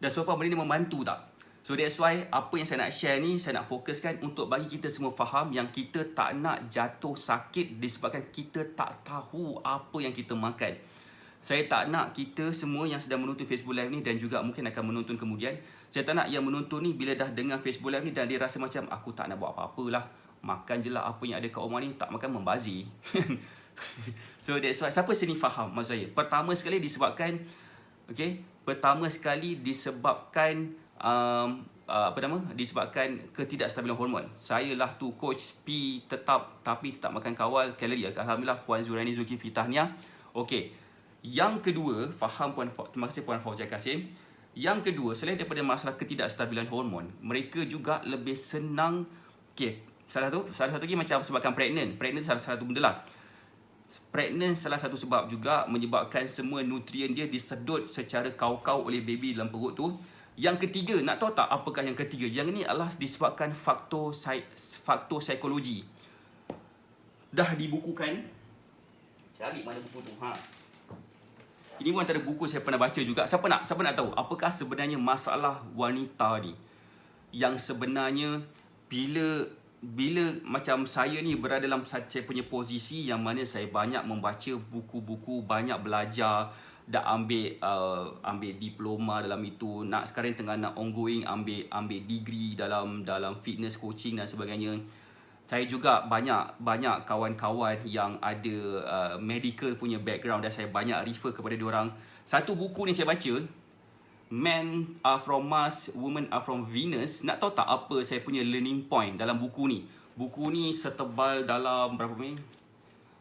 Dan so far benda ni membantu tak? So that's why apa yang saya nak share ni, saya nak fokuskan untuk bagi kita semua faham yang kita tak nak jatuh sakit disebabkan kita tak tahu apa yang kita makan. Saya tak nak kita semua yang sedang menonton Facebook Live ni dan juga mungkin akan menonton kemudian, saya tak nak yang menonton ni bila dah dengar Facebook Live ni dan dia rasa macam aku tak nak buat apa-apa lah, makan je lah apa yang ada kat rumah ni, tak makan membazir. So that's why, siapa sini faham maksud saya? Pertama sekali disebabkan disebabkan ketidakstabilan hormon. Saya lah tu coach P tetap tapi tetap makan kawal kalori. Alhamdulillah Puan Zuraini Zulkifli Tahniah. Okey. Yang kedua, faham Puan, terima kasih Puan Fauzia Kasim. Yang kedua, selain daripada masalah ketidakstabilan hormon, mereka juga lebih senang, salah satu lagi macam sebabkan pregnant salah satu benda lah. Pregnant salah satu sebab juga menyebabkan semua nutrien dia disedut secara kau-kau oleh baby dalam perut tu. Yang ketiga, nak tahu tak apakah yang ketiga? Yang ni adalah disebabkan faktor psikologi. Dah dibukukan. Saya ambil mana buku tu? Ini pun antara buku saya pernah baca juga. Siapa nak tahu apakah sebenarnya masalah wanita ni? Yang sebenarnya bila macam saya ni berada dalam saya punya posisi yang mana saya banyak membaca buku-buku, banyak belajar, dah ambil diploma dalam itu, sekarang tengah nak ongoing ambil degree dalam fitness coaching dan sebagainya. Saya juga banyak kawan-kawan yang ada medical punya background dan saya banyak refer kepada diorang. Satu buku ni saya baca, Men Are From Mars, Women Are From Venus. Nak tahu tak apa saya punya learning point dalam buku ni? Buku ni setebal dalam berapa ni?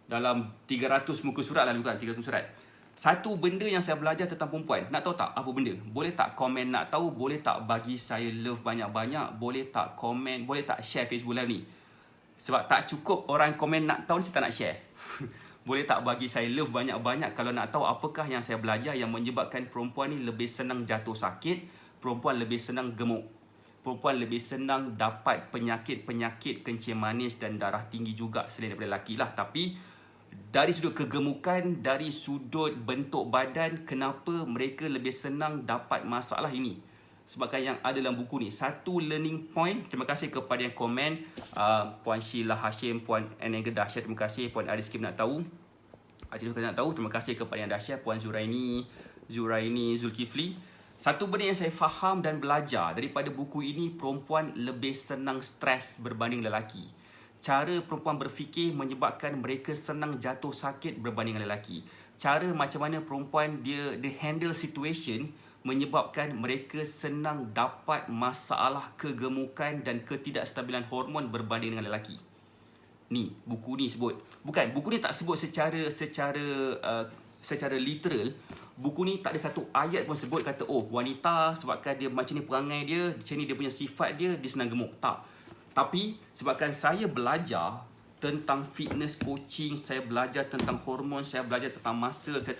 Dalam 300 muka surat lah, bukan 300 surat. Satu benda yang saya belajar tentang perempuan. Nak tahu tak apa benda? Boleh tak komen nak tahu? Boleh tak bagi saya love banyak-banyak? Boleh tak komen? Boleh tak share Facebook Live ni? Sebab tak cukup orang komen nak tahu, saya tak nak share. Boleh tak bagi saya love banyak-banyak kalau nak tahu apakah yang saya belajar yang menyebabkan perempuan ni lebih senang jatuh sakit, perempuan lebih senang gemuk, perempuan lebih senang dapat penyakit-penyakit kencing manis dan darah tinggi juga selain daripada lelaki lah. Tapi dari sudut kegemukan, dari sudut bentuk badan, kenapa mereka lebih senang dapat masalah ini? Sebabkan yang ada dalam buku ni. Satu learning point. Terima kasih kepada yang komen. Puan Sheila Hashim, Puan Eneng Dahsyat, terima kasih. Puan Aris Kim nak tahu. Terima kasih kepada yang dahsyat. Puan Zuraini Zulkifli. Satu benda yang saya faham dan belajar daripada buku ini, perempuan lebih senang stres berbanding lelaki. Cara perempuan berfikir menyebabkan mereka senang jatuh sakit berbanding lelaki. Cara macam mana perempuan dia handle situation menyebabkan mereka senang dapat masalah kegemukan dan ketidakstabilan hormon berbanding dengan lelaki. Ni, buku ni sebut. Bukan, buku ni tak sebut secara literal. Buku ni tak ada satu ayat pun sebut kata, oh wanita sebabkan dia macam ni perangai dia, macam ni dia punya sifat dia senang gemuk. Tak. Tapi sebabkan saya belajar tentang fitness coaching, saya belajar tentang hormon, saya belajar tentang muscle, saya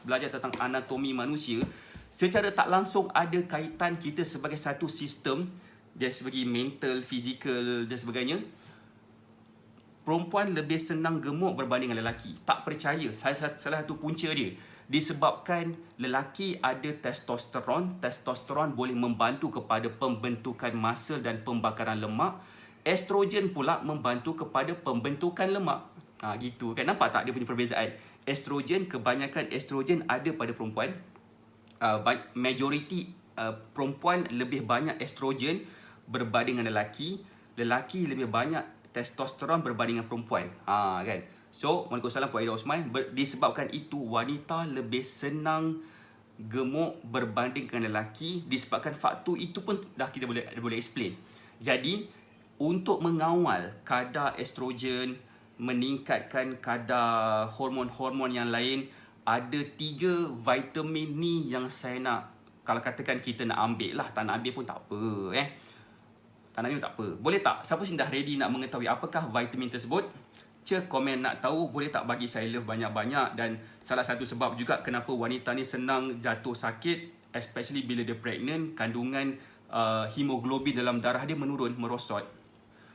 belajar tentang anatomi manusia, secara tak langsung ada kaitan kita sebagai satu sistem dari segi mental, fizikal dan sebagainya. Perempuan lebih senang gemuk berbanding dengan lelaki. Tak percaya. Salah satu punca dia disebabkan lelaki ada testosteron. Testosteron boleh membantu kepada pembentukan muscle dan pembakaran lemak. Estrogen pula membantu kepada pembentukan lemak. Gitu kan, nampak tak dia punya perbezaan? Kebanyakan estrogen ada pada perempuan. Majoriti perempuan lebih banyak estrogen berbanding dengan lelaki. Lelaki lebih banyak testosteron berbanding dengan perempuan. Kan? So, Waalaikumsalam Puan Aida Osman. Disebabkan itu, wanita lebih senang gemuk berbanding dengan lelaki. Disebabkan faktor itu pun dah kita boleh explain. Jadi, untuk mengawal kadar estrogen, meningkatkan kadar hormon-hormon yang lain, ada 3 vitamin ni yang saya nak, kalau katakan kita nak ambil lah, tak nak ambil pun tak apa. Tak nak ambil tak apa. Boleh tak? Siapa sini dah ready nak mengetahui apakah vitamin tersebut? Komen nak tahu, boleh tak bagi saya love banyak-banyak. Dan salah satu sebab juga kenapa wanita ni senang jatuh sakit, especially bila dia pregnant, kandungan hemoglobin dalam darah dia menurun, merosot.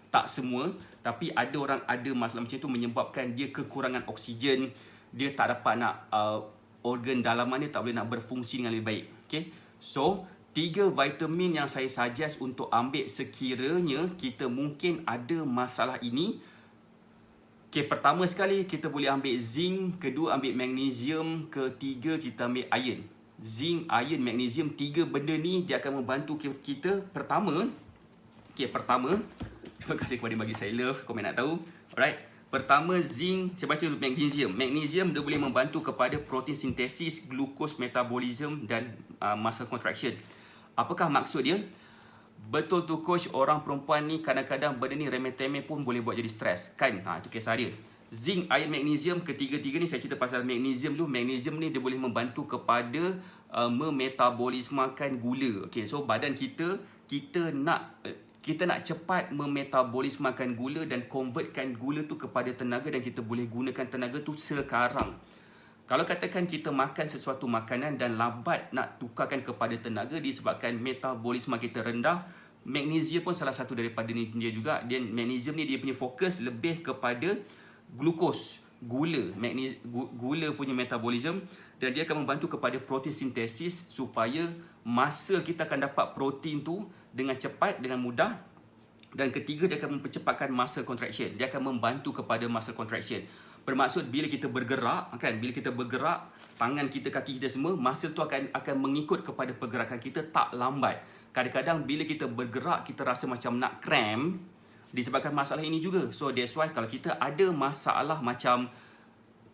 Tak semua, tapi ada orang ada masalah macam itu menyebabkan dia kekurangan oksigen, dia tak dapat nak organ dalaman dia tak boleh nak berfungsi dengan lebih baik. Okay? So, 3 vitamin yang saya suggest untuk ambil sekiranya kita mungkin ada masalah ini. Okay, pertama sekali kita boleh ambil zinc, kedua ambil magnesium, ketiga kita ambil iron. Zinc, iron, magnesium, 3 benda ni dia akan membantu kita. Pertama, terima kasih kepada yang bagi saya love, komen nak tahu. Alright. Pertama, zinc, saya baca dulu magnesium. Magnesium dia boleh membantu kepada protein sintesis, glucose metabolism dan muscle contraction. Apakah maksud dia? Betul tu coach, orang perempuan ni kadang-kadang benda ni remeh-temeh pun boleh buat jadi stres. Kan? Itu kisah dia. Zinc, iron, magnesium, ketiga-tiga ni saya cerita pasal magnesium dulu. Magnesium ni dia boleh membantu kepada memetabolismakan gula. Okay, so badan kita nak kita nak cepat memetabolismakan gula dan convertkan gula tu kepada tenaga dan kita boleh gunakan tenaga tu sekarang. Kalau katakan kita makan sesuatu makanan dan lambat nak tukarkan kepada tenaga disebabkan metabolisme kita rendah, magnesium pun salah satu daripada dia juga. Dan magnesium ni dia punya fokus lebih kepada glukos, gula, gula punya metabolism, dan dia akan membantu kepada protein sintesis supaya muscle kita akan dapat protein tu dengan cepat, dengan mudah. Dan ketiga, dia akan mempercepatkan muscle contraction. Dia akan membantu kepada muscle contraction. Bermaksud bila kita bergerak, kan, bila kita bergerak, tangan kita, kaki kita semua, muscle tu akan mengikut kepada pergerakan kita tak lambat. Kadang-kadang bila kita bergerak, kita rasa macam nak cramp disebabkan masalah ini juga. So that's why kalau kita ada masalah macam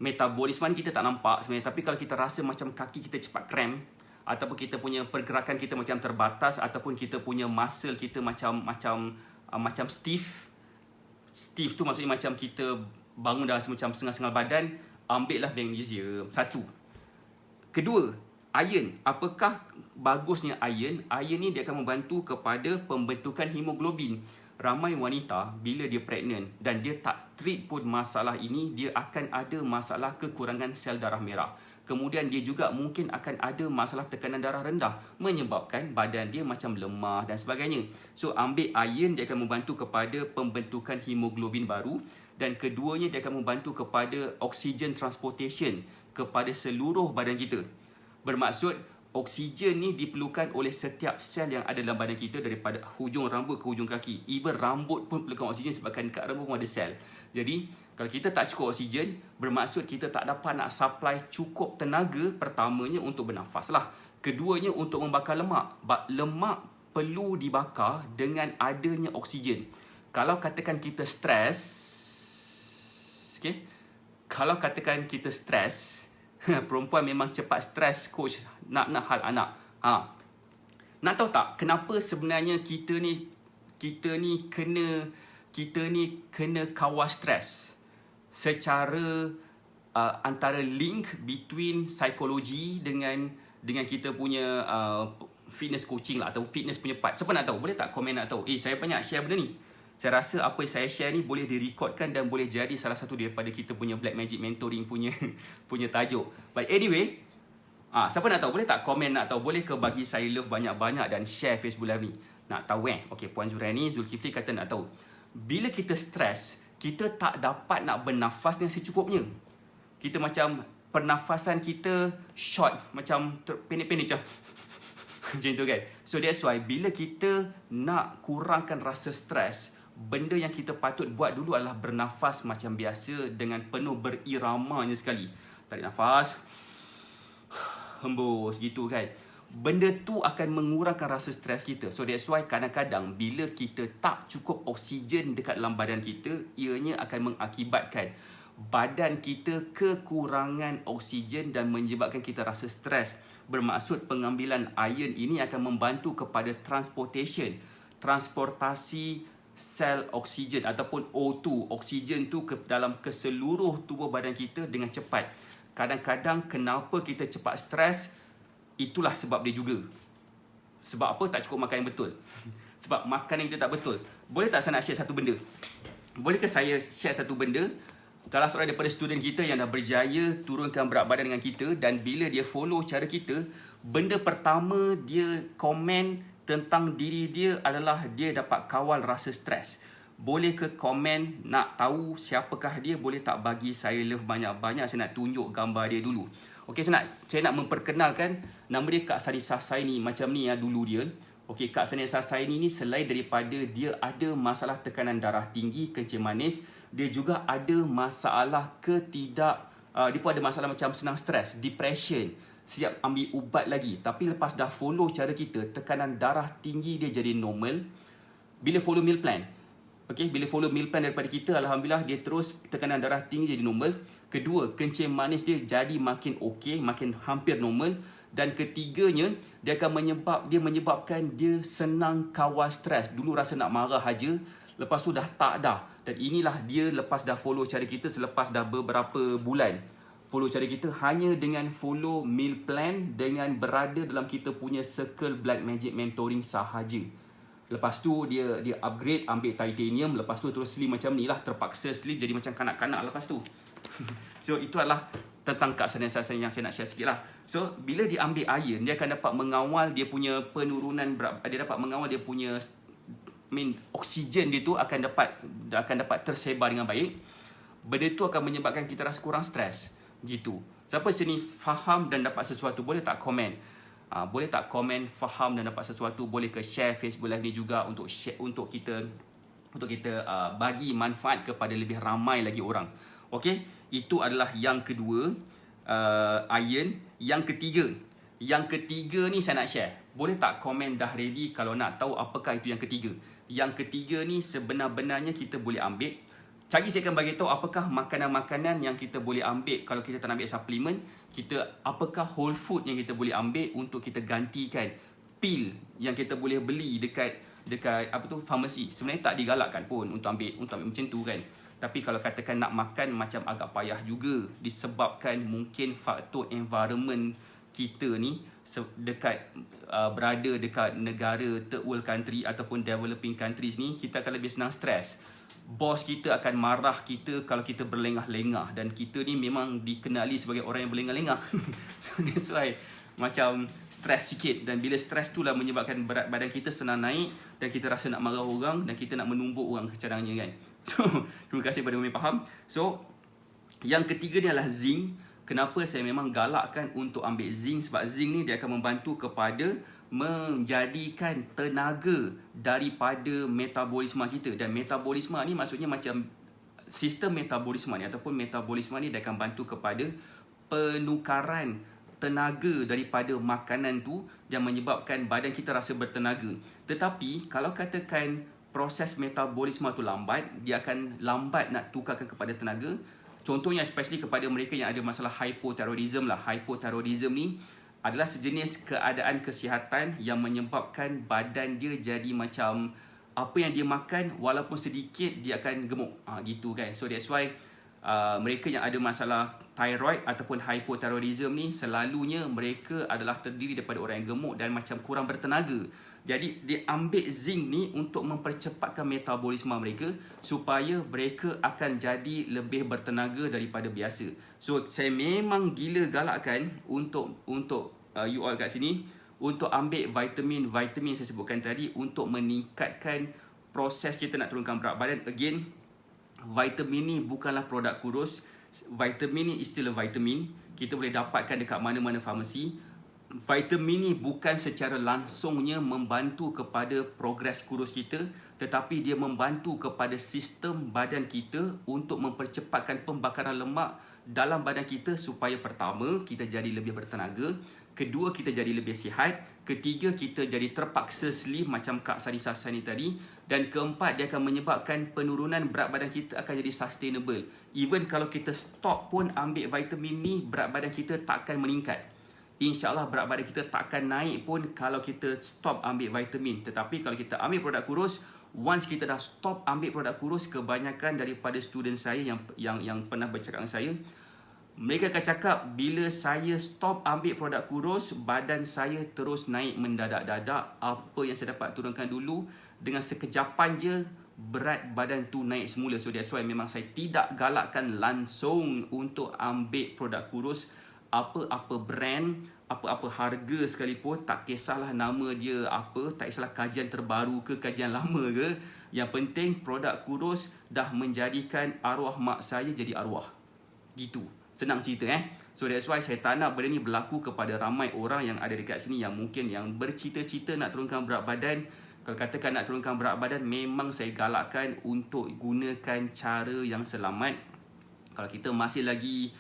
metabolisme kita tak nampak sebenarnya, tapi kalau kita rasa macam kaki kita cepat cramp, ataupun kita punya pergerakan kita macam terbatas, ataupun kita punya muscle kita macam stiff. Stiff tu maksudnya macam kita bangun dah macam setengah-setengah badan, ambillah magnesium. Satu. Kedua, iron. Apakah bagusnya iron? Iron ni dia akan membantu kepada pembentukan hemoglobin. Ramai wanita bila dia pregnant dan dia tak treat pun masalah ini, dia akan ada masalah kekurangan sel darah merah. Kemudian dia juga mungkin akan ada masalah tekanan darah rendah, menyebabkan badan dia macam lemah dan sebagainya. So ambil iron, dia akan membantu kepada pembentukan hemoglobin baru. Dan keduanya, dia akan membantu kepada oxygen transportation kepada seluruh badan kita. Bermaksud oksigen ni diperlukan oleh setiap sel yang ada dalam badan kita, daripada hujung rambut ke hujung kaki. Even rambut pun perlukan oksigen sebabkan kat rambut pun ada sel. Jadi kalau kita tak cukup oksigen, bermaksud kita tak dapat nak supply cukup tenaga. Pertamanya untuk bernafas lah. Keduanya untuk membakar lemak. Lemak perlu dibakar dengan adanya oksigen. Kalau katakan kita stres, okay? Kalau katakan kita stres, perempuan memang cepat stres, coach, nak hal anak. Nak tahu tak kenapa sebenarnya kita ni kena kawal stres? Secara antara link between psikologi dengan kita punya fitness coaching lah, atau fitness punya part. Siapa nak tahu? Boleh tak komen nak tahu? Saya banyak share benda ni. Saya rasa apa yang saya share ni boleh direkodkan dan boleh jadi salah satu daripada kita punya Black Magic Mentoring punya tajuk. But anyway, siapa nak tahu? Boleh tak komen nak tahu? Boleh ke bagi saya love banyak-banyak dan share Facebook Live ni? Nak tahu Okay, Puan Zuraini, Zulkifli kata nak tahu. Bila kita stres, kita tak dapat nak bernafas dengan secukupnya. Kita macam pernafasan kita short, macam pendek-pendek macam macam tu kan. So that's why bila kita nak kurangkan rasa stres, benda yang kita patut buat dulu adalah bernafas macam biasa dengan penuh beriramanya sekali. Tarik nafas, hembus gitu kan. Benda tu akan mengurangkan rasa stres kita. So that's why kadang-kadang bila kita tak cukup oksigen dekat dalam badan kita, ianya akan mengakibatkan badan kita kekurangan oksigen dan menyebabkan kita rasa stres. Bermaksud pengambilan iron ini akan membantu kepada transportasi sel oksigen ataupun O2, oksigen tu ke seluruh tubuh badan kita dengan cepat. Kadang-kadang kenapa kita cepat stres, itulah sebab dia juga. Sebab apa? Tak cukup makan yang betul. Sebab makan yang kita tak betul. Boleh tak saya nak share satu benda? Bolehkah saya share satu benda? Salah seorang daripada student kita yang dah berjaya turunkan berat badan dengan kita, dan bila dia follow cara kita, benda pertama dia komen tentang diri dia adalah dia dapat kawal rasa stres. Boleh ke komen nak tahu siapakah dia? Boleh tak bagi saya love banyak-banyak? Saya nak tunjuk gambar dia dulu. Okey, saya nak memperkenalkan nama dia Kak Sanisa Saini. Macam ni dulu dia. Okey, Kak Sanisa Saini ni selain daripada dia ada masalah tekanan darah tinggi, kencing manis, dia juga ada masalah dia pun ada masalah macam senang stres, depression. Siap ambil ubat lagi. Tapi lepas dah follow cara kita, tekanan darah tinggi dia jadi normal. Bila follow meal plan, bila follow meal plan daripada kita, alhamdulillah dia terus tekanan darah tinggi jadi normal. Kedua, kencing manis dia jadi makin okey, makin hampir normal. Dan ketiganya, dia akan menyebabkan dia senang kawal stres. Dulu rasa nak marah aja, lepas tu dah tak dah. Dan inilah dia lepas dah follow cara kita, selepas dah beberapa bulan follow cara kita, hanya dengan follow meal plan, dengan berada dalam kita punya circle Black Magic Mentoring sahaja. Lepas tu dia upgrade, ambil titanium. Lepas tu terus slim macam ni lah. Terpaksa slim jadi macam kanak-kanak lepas tu. So itu adalah tentang keasas-asas yang saya nak share sikit lah. So bila dia ambil iron, dia akan dapat mengawal dia punya penurunan berat. Dia dapat mengawal dia punya oksigen dia tu akan dapat tersebar dengan baik. Benda tu akan menyebabkan kita rasa kurang stres. Gitu. Siapa sini faham dan dapat sesuatu, boleh tak komen? Boleh tak komen faham dan dapat sesuatu? Boleh ke share Facebook Live ni juga untuk share, untuk kita bagi manfaat kepada lebih ramai lagi orang. Okey, itu adalah yang kedua, iron. Yang ketiga ni saya nak share. Boleh tak komen dah ready kalau nak tahu apakah itu yang ketiga? Yang ketiga ni sebenar-benarnya kita boleh ambil. Saya akan bagi tahu apakah makanan-makanan yang kita boleh ambil kalau kita tak nak ambil suplemen. Apakah whole food yang kita boleh ambil untuk kita gantikan pil yang kita boleh beli dekat farmasi. Sebenarnya tak digalakkan pun untuk ambil macam tu kan. Tapi kalau katakan nak makan macam agak payah juga, disebabkan mungkin faktor environment kita ni berada dekat negara third world country ataupun developing countries ni, kita akan lebih senang stres. Bos kita akan marah kita kalau kita berlengah-lengah, dan kita ni memang dikenali sebagai orang yang berlengah-lengah. So that's why macam stres sikit, dan bila stres tu lah menyebabkan berat badan kita senang naik dan kita rasa nak marah orang dan kita nak menumbuk orang cadangnya kan. So terima kasih kepada yang faham. So yang ketiga ni adalah zinc. Kenapa saya memang galakkan untuk ambil zinc? Sebab zinc ni dia akan membantu kepada menjadikan tenaga daripada metabolisme kita. Dan metabolisme ni maksudnya macam sistem metabolisme ni ataupun metabolisme ni dia akan bantu kepada penukaran tenaga daripada makanan tu yang menyebabkan badan kita rasa bertenaga. Tetapi kalau katakan proses metabolisme tu lambat, dia akan lambat nak tukarkan kepada tenaga. Contohnya especially kepada mereka yang ada masalah hypothyroidism lah. Hypothyroidism ni adalah sejenis keadaan kesihatan yang menyebabkan badan dia jadi macam apa yang dia makan walaupun sedikit dia akan gemuk. Gitu kan. So that's why mereka yang ada masalah thyroid ataupun hypothyroidism ni selalunya mereka adalah terdiri daripada orang yang gemuk dan macam kurang bertenaga. Jadi dia ambil zinc ni untuk mempercepatkan metabolisme mereka supaya mereka akan jadi lebih bertenaga daripada biasa. So saya memang gila galakkan untuk you all kat sini untuk ambil vitamin saya sebutkan tadi untuk meningkatkan proses kita nak turunkan berat badan. Again, vitamin ni bukanlah produk kurus. Vitamin ni is still a vitamin. Kita boleh dapatkan dekat mana-mana farmasi. Vitamin ni bukan secara langsungnya membantu kepada progres kurus kita, tetapi dia membantu kepada sistem badan kita untuk mempercepatkan pembakaran lemak dalam badan kita supaya pertama, kita jadi lebih bertenaga, kedua, kita jadi lebih sihat, ketiga, kita jadi terpaksa slim macam Kak Sarisa ni tadi, dan keempat, dia akan menyebabkan penurunan berat badan kita akan jadi sustainable. Even kalau kita stop pun ambil vitamin ni, berat badan kita tak akan meningkat. InsyaAllah berat badan kita tak akan naik pun kalau kita stop ambil vitamin. Tetapi kalau kita ambil produk kurus, once kita dah stop ambil produk kurus, kebanyakan daripada student saya yang pernah bercakap dengan saya, mereka akan cakap bila saya stop ambil produk kurus, badan saya terus naik mendadak-dadak. Apa yang saya dapat turunkan dulu, dengan sekejapan je berat badan tu naik semula. So that's why memang saya tidak galakkan langsung untuk ambil produk kurus. Apa-apa brand, apa-apa harga sekalipun, tak kisahlah nama dia apa, tak kisahlah kajian terbaru ke kajian lama ke, yang penting produk kurus dah menjadikan arwah mak saya jadi arwah. Gitu. Senang cerita So that's why saya tak nak benda ni berlaku kepada ramai orang yang ada dekat sini yang mungkin yang bercita-cita nak turunkan berat badan. Kalau katakan nak turunkan berat badan, memang saya galakkan untuk gunakan cara yang selamat. Kalau kita masih lagi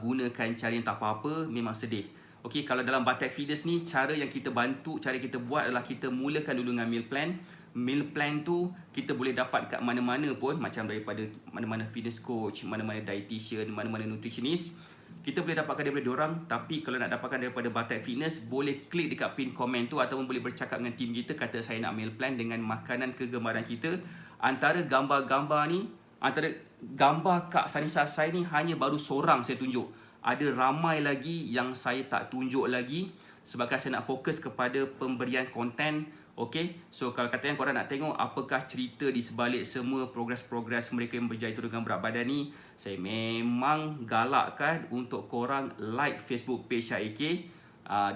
gunakan cara yang tak apa-apa, memang sedih. Okey, kalau dalam Batek Fitness ni, cara yang kita bantu, cara kita buat adalah kita mulakan dulu dengan meal plan. Meal plan tu kita boleh dapat kat mana-mana pun, macam daripada mana-mana fitness coach, mana-mana dietitian, mana-mana nutritionist. Kita boleh dapatkan daripada diorang. Tapi kalau nak dapatkan daripada Batek Fitness, boleh klik dekat pin komen tu ataupun boleh bercakap dengan tim kita, kata saya nak meal plan dengan makanan kegemaran kita. Antara gambar-gambar ni, antara gambar Kak Sarisa saya ni hanya baru seorang saya tunjuk. Ada ramai lagi yang saya tak tunjuk lagi sebabkan saya nak fokus kepada pemberian konten. Okay, so kalau katanya korang nak tengok apakah cerita di sebalik semua progres-progres mereka yang berjaya turunkan berat badan ni, saya memang galakkan untuk korang like Facebook page Syah AK,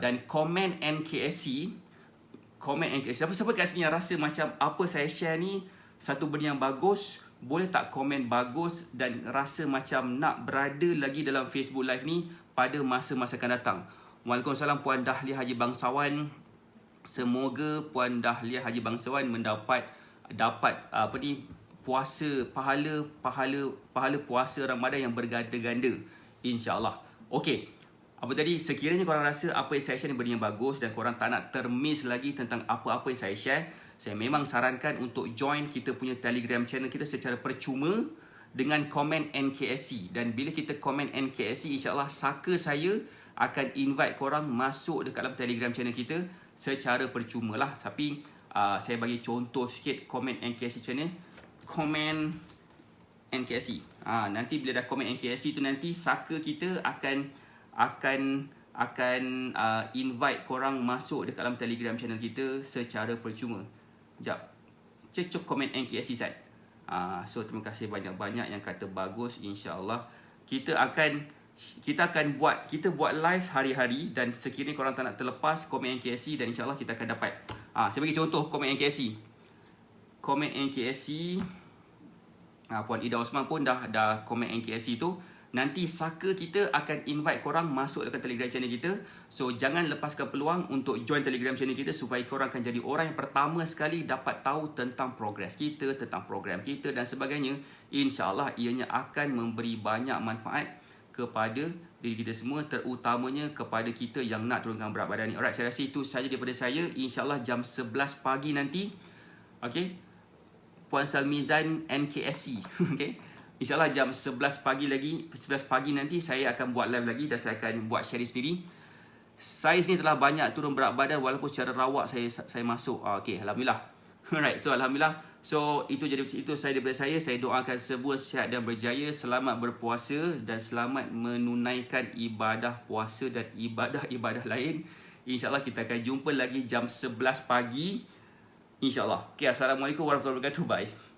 dan komen NKSC. Komen NKSC. Siapa-siapa kat sini yang rasa macam apa saya share ni satu benda yang bagus, boleh tak komen bagus dan rasa macam nak berada lagi dalam Facebook Live ni pada masa-masa akan datang. Waalaikumsalam Puan Dahlia Haji Bangsawan. Semoga Puan Dahlia Haji Bangsawan mendapat puasa pahala puasa Ramadan yang berganda-ganda, insya-Allah. Okey. Apa tadi, sekiranya korang rasa apa yang saya share ni benda yang bagus dan korang tak nak termiss lagi tentang apa-apa yang saya share, saya memang sarankan untuk join kita punya Telegram channel kita secara percuma dengan komen NKSC. Dan bila kita komen NKSC, insya-Allah saka saya akan invite korang masuk dekat dalam Telegram channel kita secara percuma lah. Tapi saya bagi contoh sikit komen NKSC channel. Komen NKSC. Nanti bila dah komen NKSC tu, nanti saka kita akan invite korang masuk dekat dalam Telegram channel kita secara percuma. Sekejap. Cecok komen NKSC Sat. So terima kasih banyak-banyak yang kata bagus. InsyaAllah kita akan buat live hari-hari, dan sekiranya korang tak nak terlepas komen NKSC, dan insyaAllah kita akan dapat. Saya bagi contoh komen NKSC. Komen NKSC. Puan Ida Osman pun dah komen NKSC tu. Nanti saka kita akan invite korang masuk dekat Telegram channel kita. So jangan lepaskan peluang untuk join Telegram channel kita supaya korang akan jadi orang yang pertama sekali dapat tahu tentang progres kita, tentang program kita dan sebagainya. InsyaAllah ianya akan memberi banyak manfaat kepada diri kita semua, terutamanya kepada kita yang nak turunkan berat badan ni. Alright, saya rasa itu sahaja daripada saya. InsyaAllah jam 11 pagi nanti, okay, Puan Salmizan NKSC, okay, InsyaAllah jam 11 pagi nanti saya akan buat live lagi dan saya akan buat sharing sendiri. Saya sendiri telah banyak turun berat badan walaupun secara rawak saya masuk. Okay, Alhamdulillah. Alright, so Alhamdulillah. So itu saya daripada saya. Saya doakan semua sihat dan berjaya, selamat berpuasa dan selamat menunaikan ibadah puasa dan ibadah-ibadah lain. InsyaAllah kita akan jumpa lagi jam 11 pagi. InsyaAllah. Okay, Assalamualaikum warahmatullahi wabarakatuh. Bye.